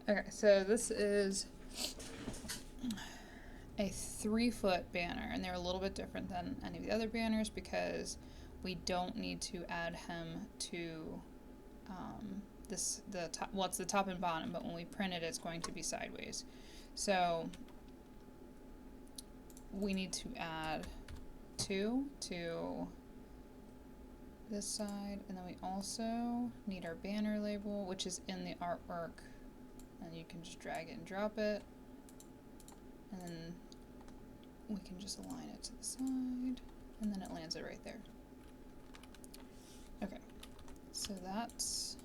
Okay, so this is a 3-foot banner, and they're a little bit different than any of the other banners because we don't need to add hem to the top. Well, it's the top and bottom, but when we print it, it's going to be sideways. So we need to add 2 to this side, and then we also need our banner label, which is in the artwork, and you can just drag it and drop it, and then we can just align it to the side, and then it lands it right there. Okay, so that's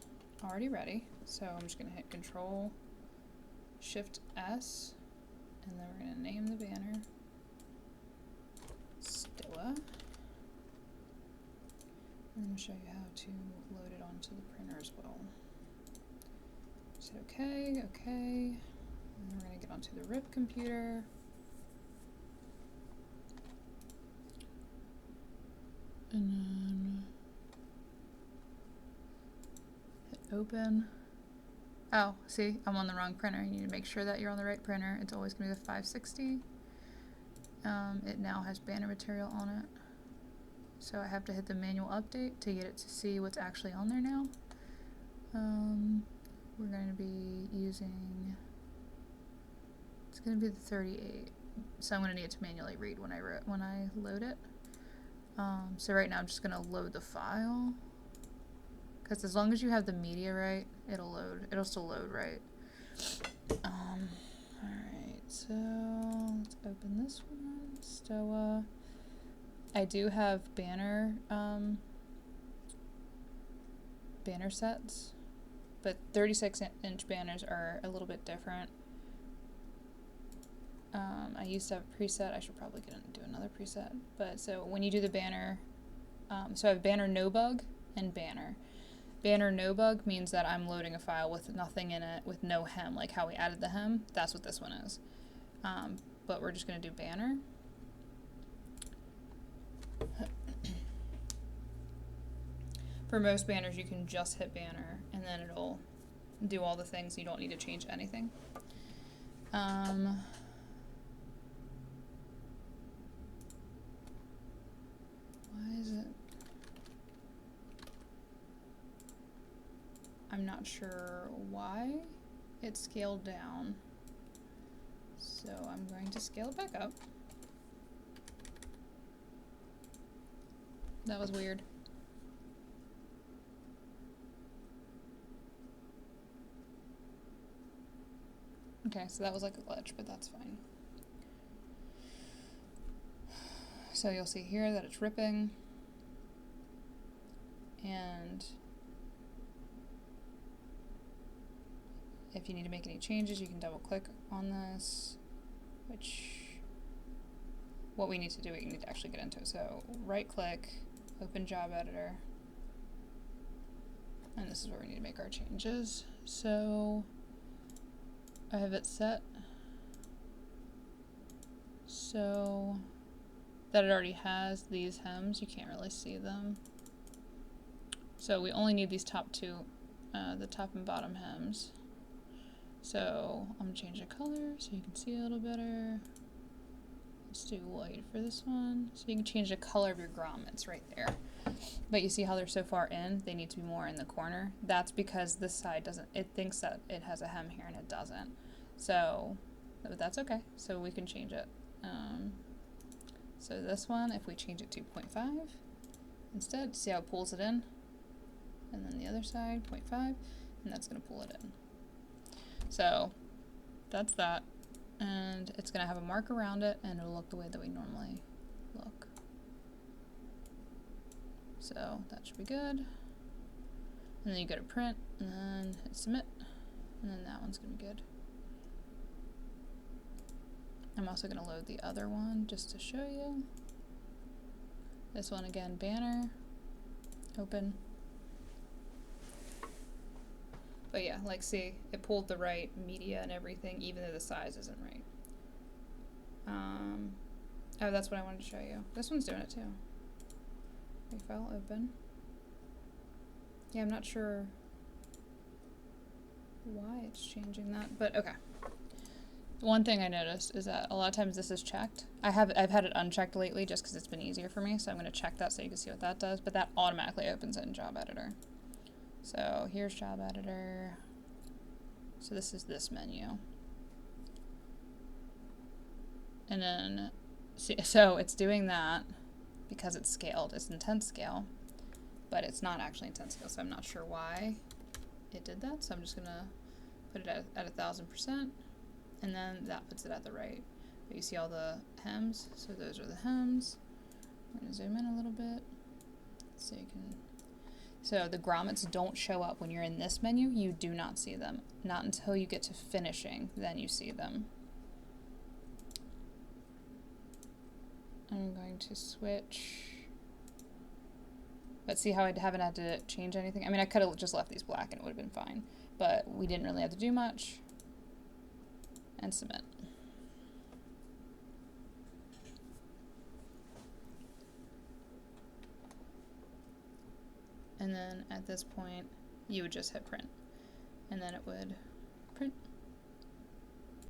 already ready, so I'm just going to hit Control Shift S, and then we're going to name the banner Stoa. I'm going to show you how to load it onto the printer as well. So okay, okay, and then we're going to get onto the RIP computer. And then hit open. Oh, see, I'm on the wrong printer. You need to make sure that you're on the right printer. It's always going to be the 560. It now has banner material on it. So I have to hit the manual update to get it to see what's actually on there now. We're going to be using, it's going to be the 38. So I'm going to need it to manually read when I load it. So right now I'm just going to load the file. Because as long as you have the media right, it'll load. It'll still load right. Alright, so let's open this one. Stoa. I do have banner sets, but 36-inch banners are a little bit different. I used to have a preset. I should probably do another preset. But so when you do the banner, so I have banner no bug and banner. Banner no bug means that I'm loading a file with nothing in it, with no hem, like how we added the hem. That's what this one is. But we're just going to do banner. For most banners, you can just hit banner, and then it'll do all the things. You don't need to change anything. Why is it? I'm not sure why it scaled down. So I'm going to scale it back up. That was weird. Okay, so that was like a glitch, but that's fine. So you'll see here that it's ripping. And if you need to make any changes, you can double click on this, which what we need to do, we need to actually get into. So right click, open job editor, and this is where we need to make our changes. So I have it set so that it already has these hems. You can't really see them. So we only need these top two, the top and bottom hems. So I'm going to change the color so you can see a little better. Let's do white for this one. So you can change the color of your grommets right there. But you see how they're so far in? They need to be more in the corner. That's because this side doesn't, it thinks that it has a hem here and it doesn't. So, but that's okay. So we can change it. So this one, if we change it to 0.5 instead, see how it pulls it in? And then the other side, 0.5, and that's going to pull it in. So that's that. And it's going to have a mark around it, and it'll look the way that we normally look. So that should be good. And then you go to print, and then hit submit, and then that one's going to be good. I'm also going to load the other one just to show you. This one again, banner, open. But yeah, like see, it pulled the right media and everything, even though the size isn't right. Oh, that's what I wanted to show you. This one's doing it too. Okay, file open. Yeah, I'm not sure. why it's changing that, but okay. One thing I noticed is that a lot of times this is checked. I've had it unchecked lately just because it's been easier for me, so I'm going to check that so you can see what that does, but that automatically opens it in Job Editor. So here's Job Editor. So this is this menu. And then, see, so it's doing that because it's scaled. It's intent scale, but it's not actually intent scale, so I'm not sure why it did that. So I'm just going to put it at 1000%. And then that puts it at the right. But you see all the hems, so those are the hems. I'm going to zoom in a little bit so you can. So the grommets don't show up when you're in this menu. You do not see them. Not until you get to finishing, then you see them. I'm going to switch. But see how I haven't had to change anything? I mean, I could have just left these black and it would have been fine. But we didn't really have to do much. And submit. And then at this point, you would just hit print. And then it would print.